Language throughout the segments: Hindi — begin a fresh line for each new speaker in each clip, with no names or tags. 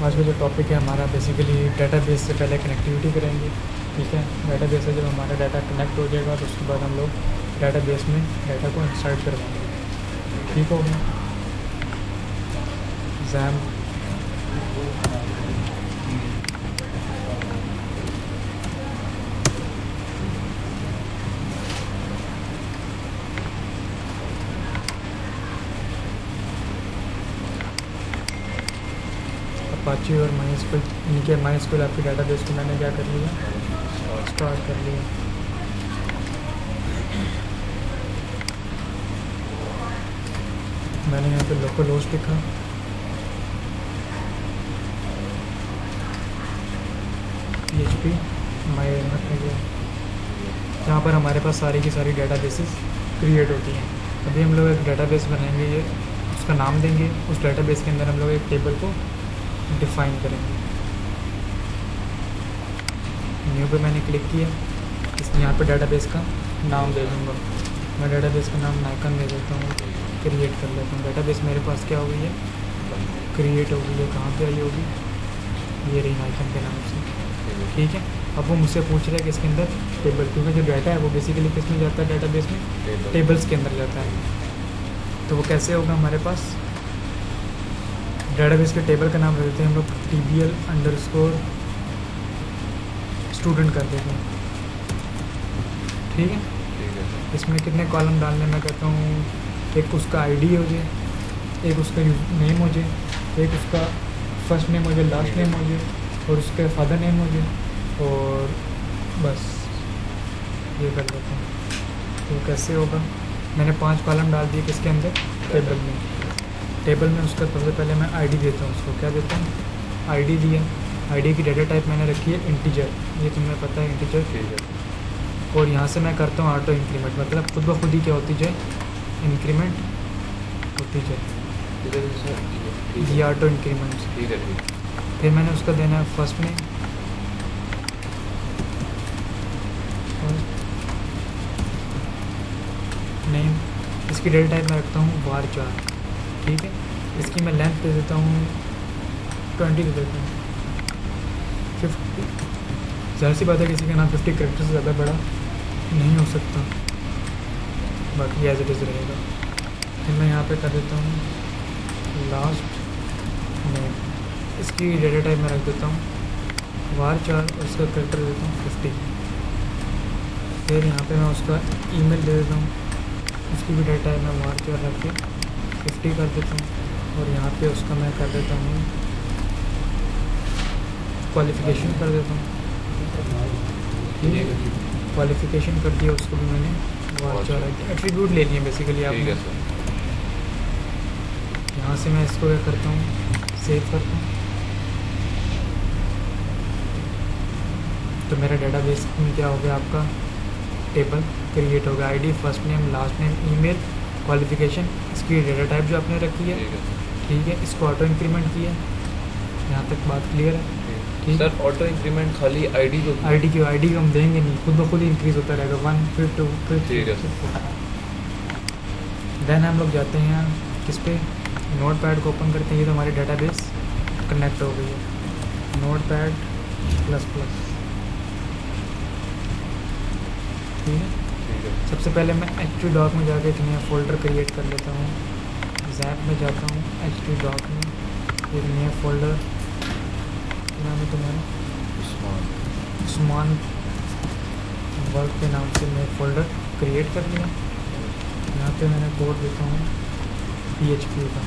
आज का जो टॉपिक है हमारा बेसिकली डेटाबेस से पहले कनेक्टिविटी करेंगे। ठीक है, डेटाबेस से जब हमारा डाटा कनेक्ट हो जाएगा तो उसके बाद हम लोग डेटाबेस में डाटा को इंसर्ट करवाएंगे। ठीक हो गया। जैम अपाची और माइस्क्यूल, इनके माइस्क्यूल आपके डाटाबेस को मैंने क्या कर लिया, स्टार्ट कर लिया। मैंने यहाँ पे लोकल होस्ट लिखा, PHP माई हो गया। यहाँ पर हमारे पास सारी की सारी डेटाबेसेस क्रिएट होती हैं। अभी हम लोग एक डेटाबेस बनाएंगे, ये उसका नाम देंगे। उस डेटाबेस के अंदर हम लोग एक टेबल को डिफ़ाइन करेंगे। न्यू पे मैंने क्लिक किया, यहाँ पे डेटाबेस का नाम दे दूँगा। मैं डेटाबेस का नाम नाइकन दे देता हूँ, क्रिएट कर लेता हूँ। डेटाबेस मेरे पास क्या हो गई है, क्रिएट हो गई है। कहाँ पे आई होगी, ये रही नाइकन के नाम से। ठीक है, अब वो मुझसे पूछ रहा है कि इसके अंदर टेबल, क्योंकि जो डाटा है वो बेसिकली किस में जाता है, डेटाबेस में टेबल्स के अंदर जाता है। तो वो कैसे होगा, हमारे पास डेटाबेस के टेबल का नाम रख देते हैं हम लोग TBL_ स्टूडेंट कर देते हैं। ठीक है, इसमें कितने कॉलम डालने में कहता हूँ, एक उसका आईडी हो जाए, एक उसका नेम हो जाए, एक उसका फर्स्ट नेम हो जाए, लास्ट नेम हो जाए, और उसके फादर नेम हो जाए, और बस ये कर देते हैं। तो कैसे होगा, मैंने 5 कॉलम डाल दिए किसके अंदर, टेबल में उसका सबसे पहले मैं आईडी देता हूँ। उसको क्या देता हूँ, आईडी दिया। आईडी की डाटा टाइप मैंने रखी है इंटीजर, ये तुम्हें पता है इंटीजर। और यहाँ से मैं करता हूँ ऑटो इंक्रीमेंट, मतलब खुद ब खुद ही क्या होती जाए, इंक्रीमेंट होती जाए, ये ऑटो इंक्रीमेंट।
ठीक है।
फिर मैंने उसका देना है फर्स्ट नेम, इसकी डेटा टाइप मैं रखता हूँ var4। ठीक है, इसकी मैं लेंथ दे देता हूँ 20 दे देता हूँ, 50। ज़ाहिर सी बात है किसी का नाम 50 कैरेक्टर से ज़्यादा बड़ा नहीं हो सकता, बाकी एज इट इज़ रहेगा। फिर मैं यहाँ पे कर देता हूँ लास्ट नेम, इसकी डेटा टाइप मैं रख देता हूँ var4 और उसका कैरेक्टर दे देता हूँ 50। फिर यहाँ पे मैं उसका ईमेल दे देता हूँ, उसकी भी डेटा टाइप मैं var4 रख के 50 कर देता हूँ। और यहाँ पे उसका मैं कर देता हूँ क्वालिफ़िकेशन कर देता हूँ। ठीक है, क्वालिफ़िकेशन कर दिया, उसको भी मैंने var4 रख दिया। एट्रीब्यूट ले लिए बेसिकली आप। यहाँ से मैं इसको क्या करता हूँ, सेव करता हूँ। तो मेरा डेटाबेस में क्या हो गया, आपका टेबल क्रिएट होगा। ID, first name, last name, email, qualification, इसकी डेटा टाइप जो आपने रखी है। ठीक है, इसको ऑटो इंक्रीमेंट किया। यहाँ तक बात क्लियर है। ठीक
सर, ऑटो इंक्रीमेंट खाली आईडी को
हम देंगे नहीं, खुद ब खुद ही इंक्रीज़ होता रहेगा, 1 फिर 2 फिर 3। देन हम लोग जाते हैं किस पे, नोटपैड को ओपन करते हैं। ये तो हमारी डेटाबेस कनेक्ट हो गई है, नोटपैड++। ठीक है, सबसे पहले मैं htdoc में जाके एक नया फ़ोल्डर क्रिएट कर लेता हूँ। ज़ैप में जाता हूँ, htdoc में एक नया फ़ोल्डर, नाम है तुम्हारा उस्मान वर्क के नाम से मैं फ़ोल्डर क्रिएट कर लिया। यहाँ पे मैंने कोड देता हूँ PHP का।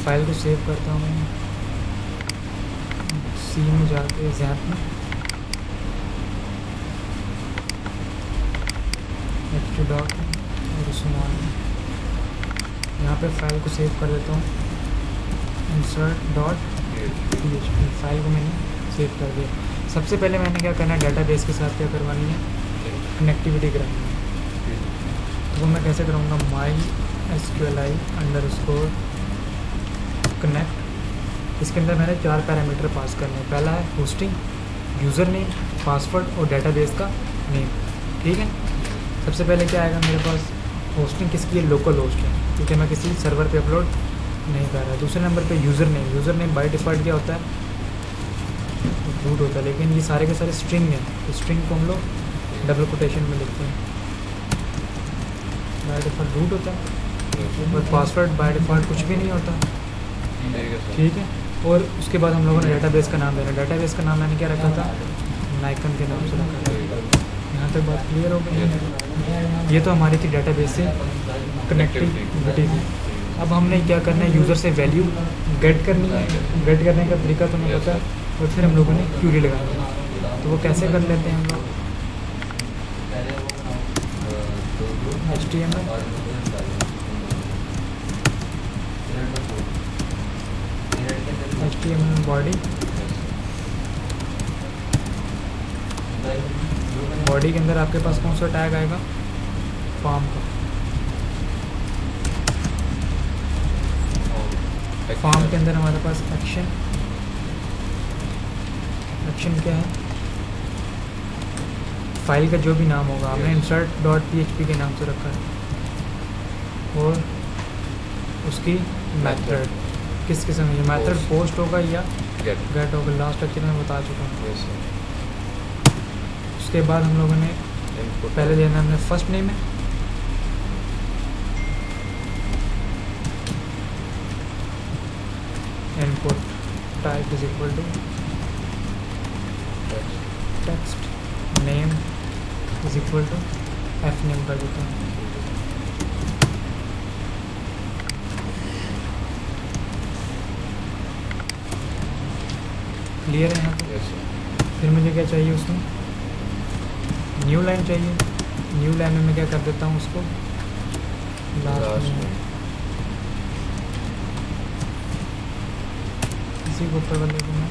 फाइल को सेव करता हूँ, C में जाके ज़ैप में htdoc और उस्मान, यहाँ पे फाइल को सेव कर देता हूँ insert.php। फाइल को मैंने सेव कर दिया। सबसे पहले मैंने क्या करना है, डाटाबेस के साथ क्या करवानी है, कनेक्टिविटी करानी है। तो वो मैं कैसे करूँगा, mysqli_ कनेक्ट। इसके अंदर मैंने 4 पैरामीटर पास करने हैं। पहला है होस्टिंग, यूज़र नेम, पासवर्ड और डेटाबेस का नेम। ठीक है, सबसे पहले क्या आएगा मेरे पास, होस्टिंग किसकी है, लोकल होस्ट है, क्योंकि मैं किसी सर्वर पे अपलोड नहीं कर रहा है। दूसरे नंबर पे यूज़र नेम बाय डिफ़ॉल्ट क्या होता है, रूट होता है, लेकिन ये सारे के सारे स्ट्रिंग हैं, तो स्ट्रिंग को हम लोग डबल कोटेशन में लिखते हैं। बाय डिफ़ॉल्ट रूट होता है और पासवर्ड बाय डिफ़ॉल्ट कुछ भी नहीं होता, ठीक है। और उसके बाद हम लोगों ने डेटाबेस का नाम देना। डेटाबेस का नाम मैंने क्या रखा था, नाइकन के नाम से रखा था। यहाँ तक बात क्लियर हो गई। ये तो हमारी थी डेटाबेस से कनेक्टिविटी थी। अब हमने क्या करना है, यूज़र से वैल्यू गेट करनी है। गेट करने का तरीका तो हमें पता है, और फिर हम लोगों ने क्यूरी लगानी है। तो वो कैसे कर लेते हैं हम लोग, HTML बॉडी के अंदर आपके पास कौन सा टैग आएगा, फॉर्म का। फॉर्म के अंदर हमारे पास एक्शन क्या है, फाइल का जो भी नाम होगा, हमने insert.php के नाम से रखा है। और उसकी मेथड किस किस्म है, मेथड पोस्ट होगा या गेट होगा, लास्ट लेक्चर में बता चुका हूँ। उसके बाद हम लोगों ने पहले देना हमने फर्स्ट नेम है, input type is equal to text, name is equal to F name कर देता हूँ। क्लियर है यहाँ पे। फिर मुझे क्या चाहिए उसमें, न्यू लाइन चाहिए। न्यू लाइन में मैं क्या कर देता हूँ उसको लास्ट में, इसी को ऊपर वाले को मैं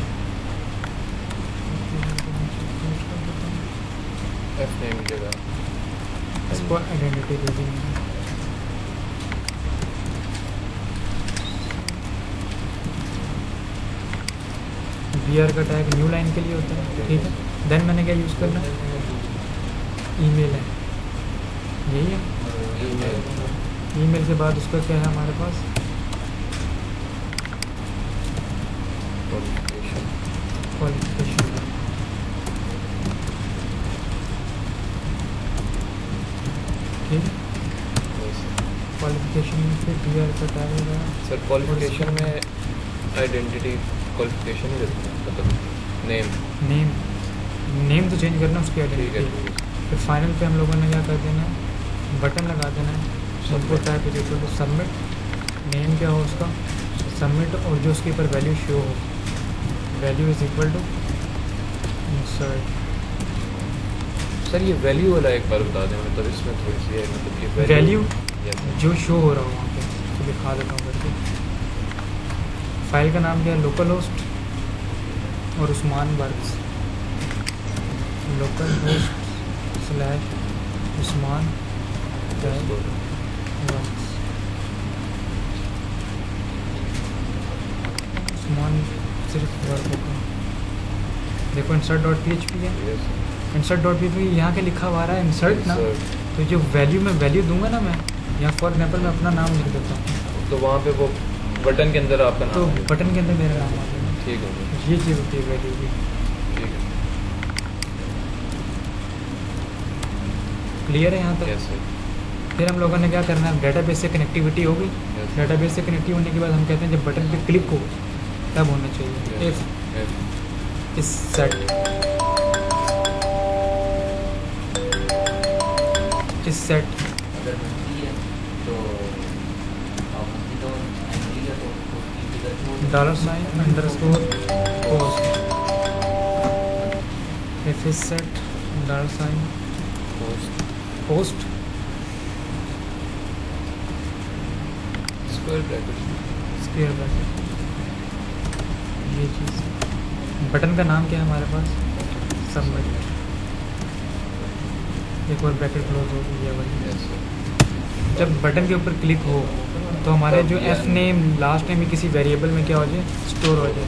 एफ नेम जगह
इसको आइडेंटिटी दे देंगे। वीआर का टैग न्यू लाइन के लिए होता है, ठीक है। देन मैंने क्या यूज़ करना है, ईमेल है, यही है। ईमेल के बाद उसका क्या है हमारे पास, क्वालिफिकेशन। ठीक है, क्वालिफिकेशन में फिर वीआर का टैग होगा।
सर क्वालिफिकेशन में आइडेंटिटी क्वालिफिकेशन ही रहती है, मतलब नेम तो चेंज करना उसकी आइडेंटिटी। फिर फाइनल पे हम लोगों ने क्या कर देना है, बटन लगा देना है, सबको type is equal to submit, name क्या हो उसका सबमिट, और जो उसके ऊपर वैल्यू शो हो, value is equal to insert. Sir ये वैल्यू वाला एक बार बता दें, मतलब इसमें थोड़ी सी है, मतलब ये
वैल्यू जो शो हो रहा हो वहाँ पे, तो दिखा देता हूँ करके। फाइल का नाम क्या है, लोकल होस्ट और Usman works, local host slash Usman works. Usman सिर्फ वर्क होगा। देखो insert.php है, insert.php यहाँ के लिखा हुआ रहा है इंसर्ट ना, तो जो वैल्यू में वैल्यू दूंगा ना मैं, यहाँ फॉर एग्जाम्पल मैं अपना नाम लिख देता हूँ,
तो वहाँ पे वो बटन के अंदर आपका नाम
तो
है।
बटन के अंदर मेरा नाम आ जाएगा।
ठीक है,
ये चीज़ होती है वैल्यू की।
ठीक है।
क्लियर है यहाँ तक।
कैसे?
फिर हम लोगों ने क्या करना है, डेटाबेस से कनेक्टिविटी होगी। डेटाबेस से कनेक्टिव होने के बाद हम कहते हैं जब बटन पे क्लिक हो तब होना चाहिए इफ इस सेट
अगर बनती है तो आप बनती तो आएंगी या तो उसकी
$_ पोस्ट, इफ इस set $_
square bracket,
square bracket. ये चीज़, बटन का नाम क्या है हमारे पास, सबमिट, एक और ब्रैकेट क्लोज हो गई है वाली। जब बटन के ऊपर क्लिक हो तो हमारे जो एफ नेम लास्ट नेम किसी वेरिएबल में क्या हो जाए, स्टोर हो जाए।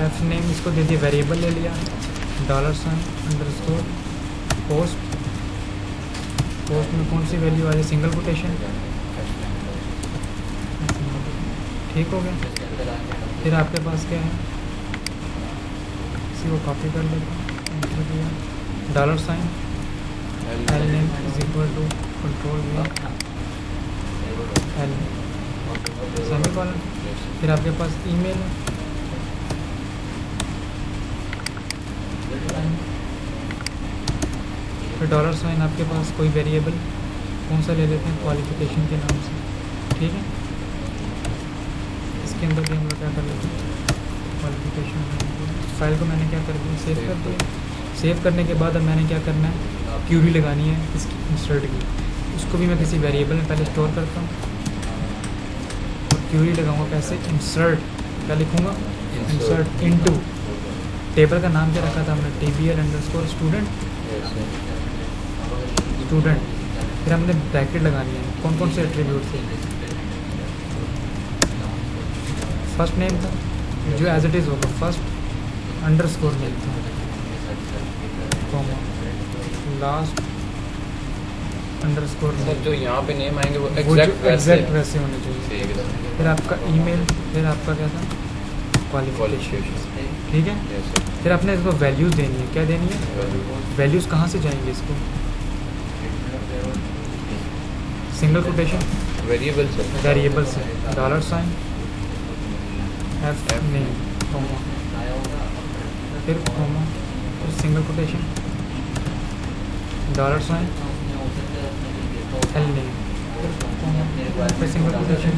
एफ नेम इसको दे दिया, वेरिएबल ले लिया, $_ पोस्ट, पोस्ट में कौन सी वैल्यू आ जाए, सिंगल कोटेशन, ठीक हो गया। फिर आपके पास क्या है, इसी को कॉपी कर लेते हैं, एंटर दिया, $, L name is equal to control V L semicolon. फिर आपके पास ईमेल है, फिर $, आपके पास कोई वेरिएबल कौन सा ले लेते हैं, क्वालिफिकेशन के नाम से, ठीक है। इसके अंदर भी हम लोग क्या कर लेते हैं, क्वालिफिकेशन। फाइल को मैंने क्या कर दिया, सेव कर दिया। सेव करने के बाद अब मैंने क्या करना है, क्यूरी लगानी है इसकी इंसर्ट की। उसको भी मैं किसी वेरिएबल में पहले स्टोर करता हूँ और क्यूरी लगाऊंगा कैसे, इंसर्ट, क्या लिखूँगा, इंसर्ट इनटू, टेबल का नाम क्या रखा था हमने, TBL_student, स्टूडेंट। फिर हमने ब्रैकेट लगानी है, कौन कौन से एट्रीब्यूट थे, फर्स्ट नेम था जो एज इट इज़ होगा, फर्स्ट अंडरस्कोर नेम था, कॉमा, लास्ट अंडरस्कोर
सर जो यहाँ पे नेम आएंगे वो
जो
एग्जैक्ट
वैसे होने चाहिए।
ठीक है सर।
फिर आपका ईमेल, फिर आपका क्या था, क्वालिफिकेशन, ठीक है।
Yes sir.
फिर आपने इसको वैल्यूज़ देनी है, क्या देनी है, वैल्यूज़ कहाँ से जाएंगे इसको, single quotation,
variable sir,
variable से, $, एफ नेम, कॉमा, फिर कॉमा, फिर सिंगल कोटेशन, $, एल नेम, फिर कॉमा, फिर सिंगल कोटेशन,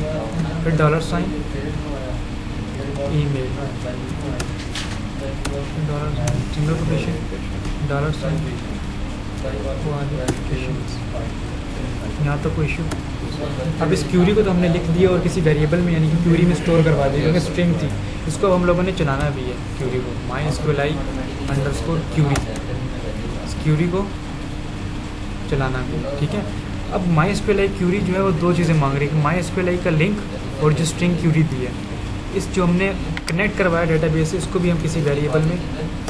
फिर $, ईमेल, सिंगल कोटेशन, $, क्वालिफिकेशन। यहाँ तो कोई इशू। अब इस क्यूरी को तो हमने लिख दिया और किसी वेरिएबल में यानी कि क्यूरी में स्टोर करवा दिया, क्योंकि स्ट्रिंग थी। इसको अब हम लोगों ने चलाना भी है क्यूरी को, MySQLi_query, इस क्यूरी को चलाना भी है, ठीक है। अब MySQLi क्यूरी जो है वो दो चीज़ें मांग रही है, MySQLi का लिंक और जो स्ट्रिंग क्यूरी दी है। इस जो हमने कनेक्ट करवाया डेटाबेस से, इसको भी हम किसी वेरिएबल में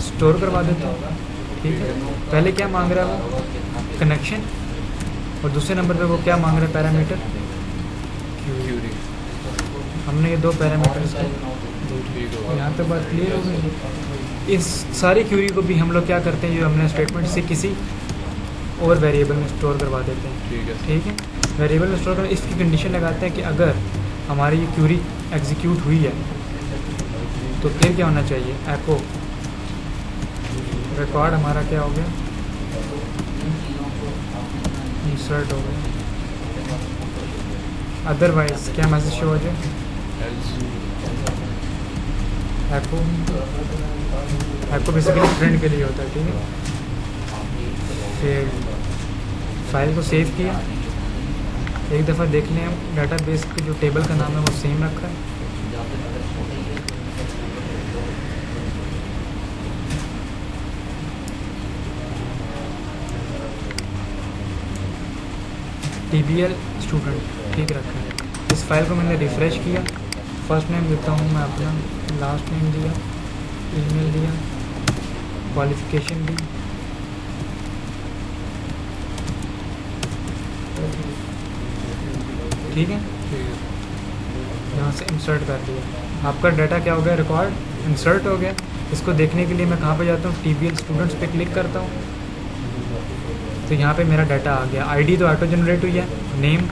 स्टोर करवा देते हैं, ठीक है। पहले क्या मांग रहा है वो, कनेक्शन, और दूसरे नंबर पे वो क्या मांग रहा है, पैरामीटर
क्यूरी।
हमने ये दो पैरामीटर्स को, यहाँ पे बात क्लियर हो गई। इस सारी क्यूरी को भी हम लोग क्या करते हैं, जो हमने स्टेटमेंट से किसी और वेरिएबल में स्टोर करवा देते हैं, ठीक है। वेरिएबल में स्टोर कर इसकी कंडीशन लगाते हैं कि अगर हमारी ये क्यूरी एग्जीक्यूट हुई है तो फिर क्या होना चाहिए, एको रिकॉर्ड हमारा क्या हो गया, इंसर्ट हो गया। अदरवाइज क्या मैसेज शो हो जाए, एको बेसिकली प्रिंट के लिए होता है, ठीक है। फिर फाइल को सेव किया, एक दफ़ा देख लें हम डाटाबेस के जो टेबल का नाम है वो सेम रखा है, TBL स्टूडेंट, ठीक रखा है। इस फाइल को मैंने रिफ़्रेश किया, फर्स्ट नेम देता हूँ मैं अपना, लास्ट नेम दिया, ईमेल दिया, क्वालिफिकेशन दी, ठीक है। यहाँ से इंसर्ट कर दिया, आपका डाटा क्या हो गया, रिकॉर्ड इंसर्ट हो गया। इसको देखने के लिए मैं कहाँ पे जाता हूँ, TBL स्टूडेंट्स पे क्लिक करता हूँ, तो यहाँ पे मेरा डाटा आ गया। आईडी तो ऑटो जनरेट हुई है, name,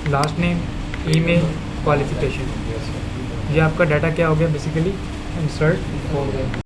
last name, email, qualification, ये आपका डाटा क्या हो गया, बेसिकली इंसर्ट हो गया।